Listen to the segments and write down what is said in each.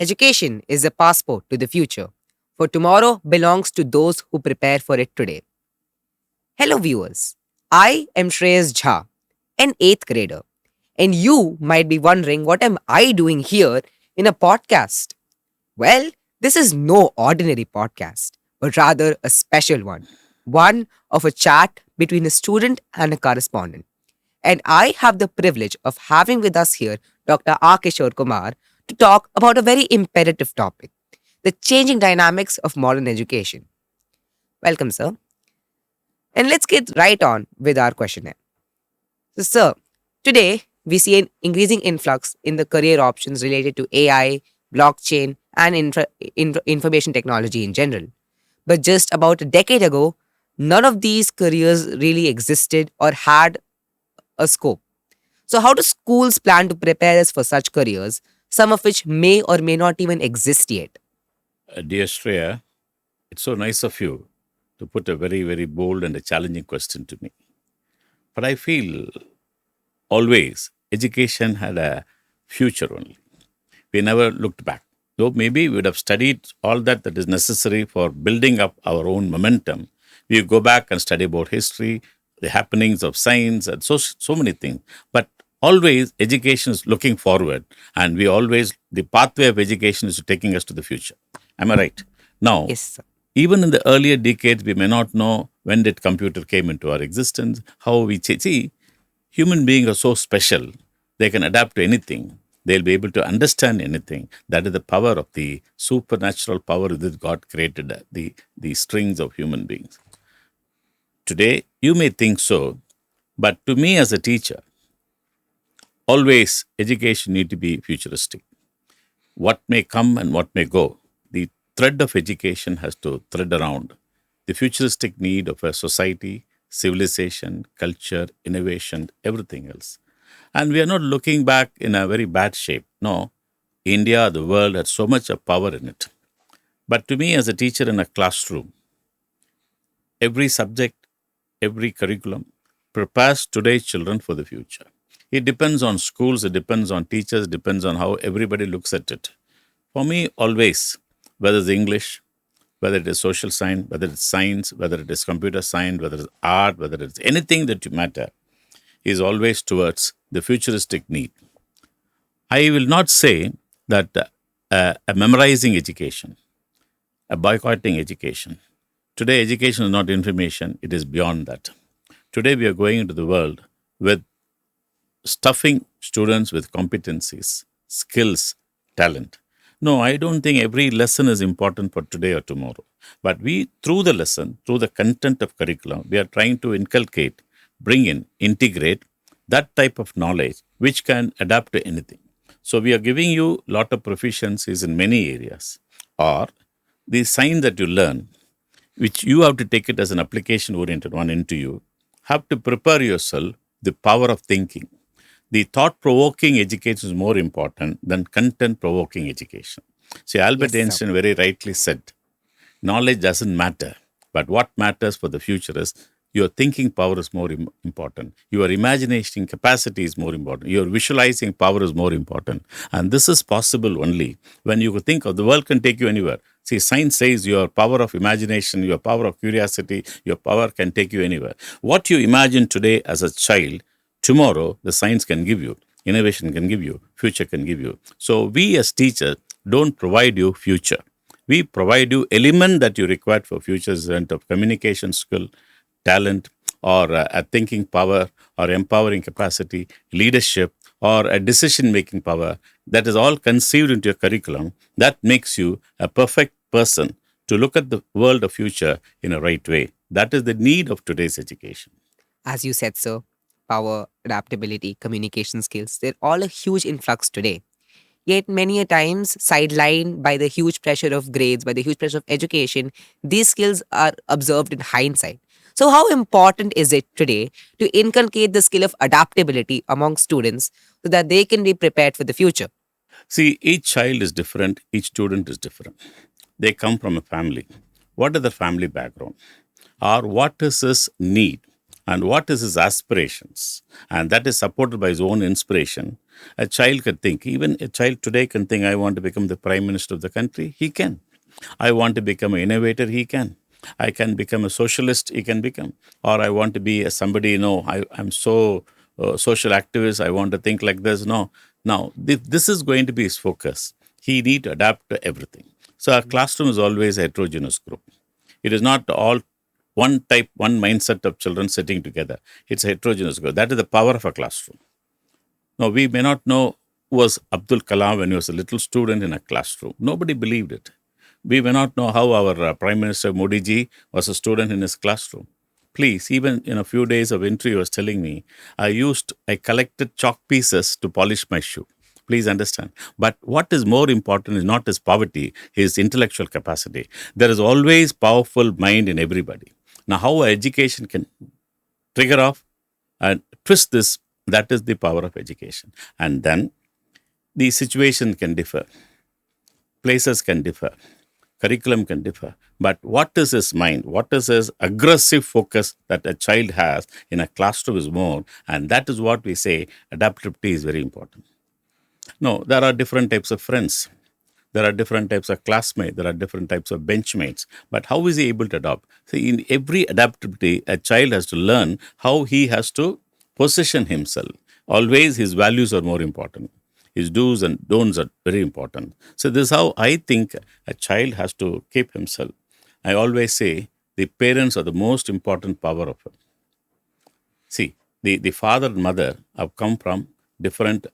Education is a passport to the future, for tomorrow belongs to those who prepare for it today. Hello, viewers. I am Shreyas Jha, an 8th grader, and you might be wondering what am I doing here in a podcast? Well, this is no ordinary podcast, but rather a special one of a chat between a student and a correspondent. And I have the privilege of having with us here Dr. R. Kishore Kumar to talk about a very imperative topic, the changing dynamics of modern education. Welcome, sir. And let's get right on with our questionnaire. So, sir, today we see an increasing influx in the career options related to AI, blockchain, and information technology in general. But just about a decade ago, none of these careers really existed or had a scope. So, how do schools plan to prepare us for such careers, some of which may or may not even exist yet? Dear Shreya, it's so nice of you to put a very, very bold and a challenging question to me. But I feel always education had a future only. We never looked back. Though maybe we would have studied all that is necessary for building up our own momentum. We go back and study about history, the happenings of science, and so many things. But always education is looking forward, and the pathway of education is taking us to the future. Am I right? Now, Yes, sir. even in the earlier decades, we may not know when did computer came into our existence, how we see human beings are so special. They can adapt to anything. They'll be able to understand anything. That is the power of the supernatural power that God created, the strings of human beings. Today, you may think so, but to me as a teacher, always education need to be futuristic. What may come and what may go. The thread of education has to thread around the futuristic need of a society, civilization, culture, innovation, everything else. And we are not looking back in a very bad shape. No, India, the world has so much of power in it. But to me, as a teacher in a classroom, every subject, every curriculum prepares today's children for the future. It depends on schools, it depends on teachers, it depends on how everybody looks at it. For me, always, whether it's English, whether it is social science, whether it's science, whether it is computer science, whether it's art, whether it's anything that you matter, is always towards the futuristic need. I will not say that a memorizing education, a boycotting education. Today, education is not information, it is beyond that. Today, we are going into the world with stuffing students with competencies, skills, talent. No, I don't think every lesson is important for today or tomorrow. But we, through the lesson, through the content of curriculum, we are trying to inculcate, bring in, integrate that type of knowledge which can adapt to anything. So we are giving you a lot of proficiencies in many areas. Or the science that you learn, which you have to take it as an application oriented one into you, have to prepare yourself the power of thinking. The thought provoking education is more important than content provoking education. See, Albert Yes, sir. Einstein very rightly said, knowledge doesn't matter, but what matters for the future is your thinking power is more important. Your imagination capacity is more important. Your visualizing power is more important. And this is possible only when you think of the world can take you anywhere. See, science says your power of imagination, your power of curiosity, your power can take you anywhere. What you imagine today as a child, tomorrow the science can give you, innovation can give you, future can give you. So we as teachers don't provide you future. We provide you element that you require for future in terms of communication skill, talent, or a thinking power, or empowering capacity, leadership, or a decision making power. That is all conceived into your curriculum. That makes you a perfect person to look at the world of future in a right way. That is the need of today's education. As you said, sir, power, adaptability, communication skills, they're all a huge influx today. Yet, many a times, sidelined by the huge pressure of grades, by the huge pressure of education, these skills are observed in hindsight. So, how important is it today to inculcate the skill of adaptability among students so that they can be prepared for the future? See, each child is different, each student is different. They come from a family. What is the family background? Or what is his need? and what is his aspirations, and that is supported by his own inspiration. A child could think, even a child today can think, I want to become the prime minister of the country. He can. I want to become an innovator. He can. I can become a socialist. He can become. Or I want to be a somebody, I'm so social activist. I want to think like this. No. Now, this is going to be his focus. He need to adapt to everything. So a classroom is always a heterogeneous group. It is not all one type, one mindset of children sitting together. It's a heterogeneous group. That is the power of a classroom. Now, we may not know who was Abdul Kalam when he was a little student in a classroom. Nobody believed it. We may not know how our Prime Minister Modi ji was a student in his classroom. Please, even in a few days of interview, he was telling me, I collected chalk pieces to polish my shoe. Please understand. But what is more important is not his poverty, his intellectual capacity. There is always powerful mind in everybody. Now, how education can trigger off and twist this, that is the power of education. And then the situation can differ, places can differ, curriculum can differ. But what is his mind? What is his aggressive focus that a child has in a classroom is more. And that is what we say adaptability is very important. No, there are different types of friends. There are different types of classmates. There are different types of benchmates. But how is he able to adapt? See, in every adaptability, a child has to learn how he has to position himself. Always his values are more important. His do's and don'ts are very important. So this is how I think a child has to keep himself. I always say the parents are the most important power of it. See, the father and mother have come from different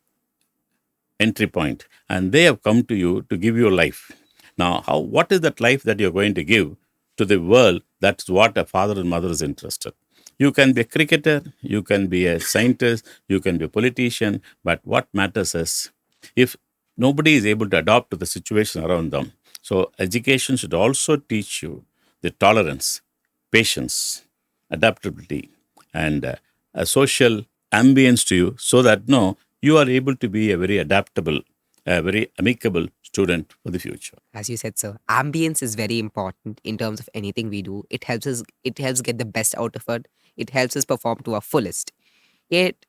entry point and they have come to you to give you a life. Now, what is that life that you're going to give to the world? That's what a father and mother is interested. You can be a cricketer, you can be a scientist, you can be a politician, but what matters is if nobody is able to adapt to the situation around them. So education should also teach you the tolerance, patience, adaptability, and a social ambience to you so that no, you are able to be a very adaptable, a very amicable student for the future. As you said, sir, ambience is very important in terms of anything we do. It helps get the best out of it. It helps us perform to our fullest. Yet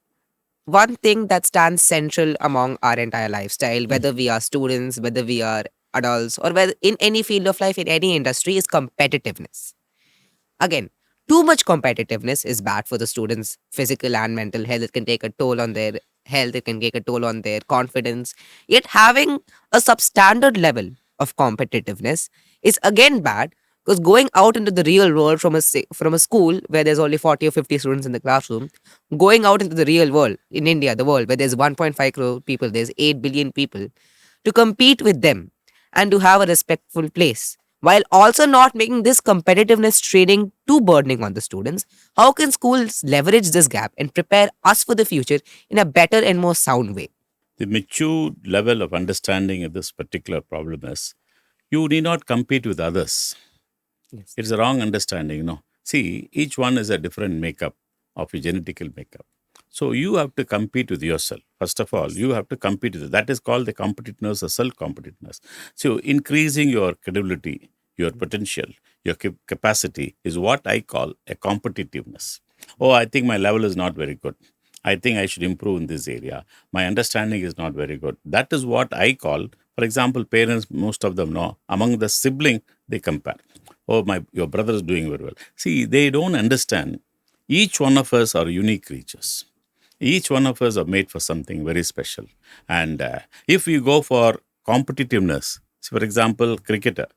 one thing that stands central among our entire lifestyle, whether we are students, whether we are adults, or whether in any field of life, in any industry, is competitiveness. Again, too much competitiveness is bad for the students' physical and mental health. It can take a toll on their health, it can take a toll on their confidence. Yet, having a substandard level of competitiveness is again bad because going out into the real world from from a school where there's only 40 or 50 students in the classroom, going out into the real world in India, the world where there's 1.5 crore people, there's 8 billion people, to compete with them and to have a respectful place while also not making this competitiveness training too burdening on the students. How can schools leverage this gap and prepare us for the future in a better and more sound way? The mature level of understanding of this particular problem is you need not compete with others. Yes. It's a wrong understanding, no. See, each one is a different makeup of your genetical makeup. So you have to compete with yourself. First of all, you have to compete with it. That is called the competitiveness or self-competitiveness. So increasing your credibility, your potential, your capacity is what I call a competitiveness. Oh, I think my level is not very good. I think I should improve in this area. My understanding is not very good. That is what I call, for example, parents, most of them know, among the sibling, they compare. Oh, your brother is doing very well. See, they don't understand. Each one of us are unique creatures. Each one of us are made for something very special. And if we go for competitiveness, for example, cricketer,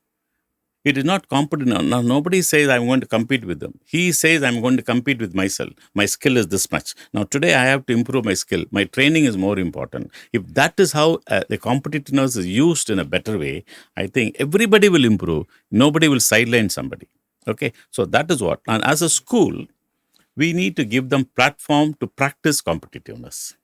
it is not competitive. Now, nobody says I'm going to compete with them. He says I'm going to compete with myself. My skill is this much. Now, today I have to improve my skill. My training is more important. If that is how the competitiveness is used in a better way, I think everybody will improve. Nobody will sideline somebody. Okay, so that is what. And as a school, we need to give them platform to practice competitiveness.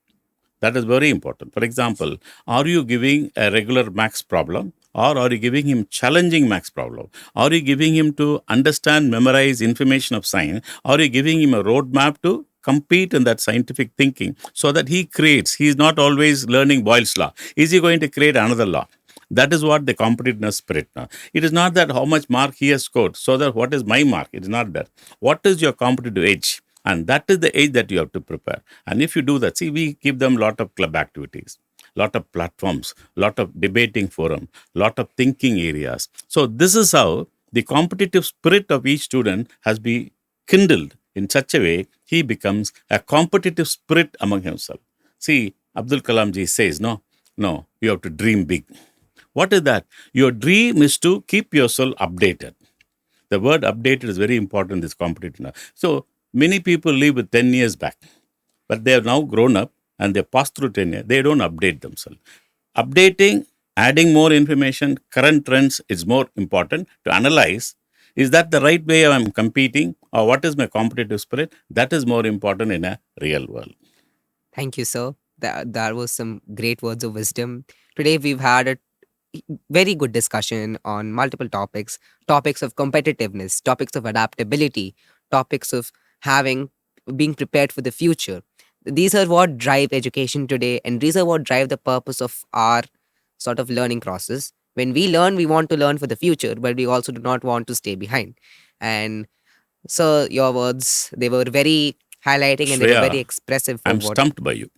That is very important. For example, are you giving a regular max problem or are you giving him challenging max problem? Are you giving him to understand, memorize information of science? Are you giving him a roadmap to compete in that scientific thinking so that he creates? He is not always learning Boyle's law. Is he going to create another law? That is what the competitiveness spirit now. It is not that how much mark he has scored, so that what is my mark? It is not that. What is your competitive edge? And that is the age that you have to prepare. And if you do that, see, we give them a lot of club activities, lot of platforms, lot of debating forum, lot of thinking areas. So this is how the competitive spirit of each student has been kindled in such a way he becomes a competitive spirit among himself. See, Abdul Kalam ji says, no, you have to dream big. What is that? Your dream is to keep yourself updated. The word updated is very important in this competitive now. So many people live with 10 years back, but they have now grown up and they pass through 10 years. They don't update themselves. Updating, adding more information, current trends is more important to analyze. Is that the right way I'm competing, or what is my competitive spirit? That is more important in a real world. Thank you, sir. That was some great words of wisdom. Today, we've had a very good discussion on multiple topics, topics of competitiveness, topics of adaptability, topics of having being prepared for the future. These are what drive education today, and these are what drive the purpose of our sort of learning process. When we learn, we want to learn for the future, but we also do not want to stay behind. And so your words, they were very highlighting and they were very Shreya, expressive for I'm what. stumped by you.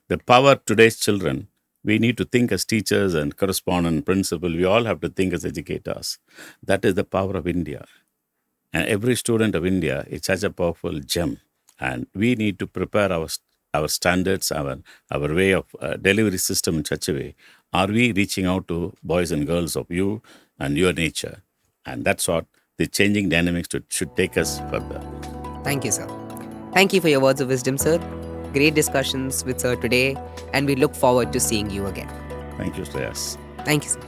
The power today's children, we need to think as teachers and correspondent, principal, we all have to think as educators. That is the power of India. And every student of India is such a powerful gem. And we need to prepare our standards, our way of delivery system in such a way. Are we reaching out to boys and girls of you and your nature? And that's what the changing dynamics should take us further. Thank you, sir. Thank you for your words of wisdom, sir. Great discussions with sir today, and we look forward to seeing you again. Thank you, Shreyas. Thank you, sir.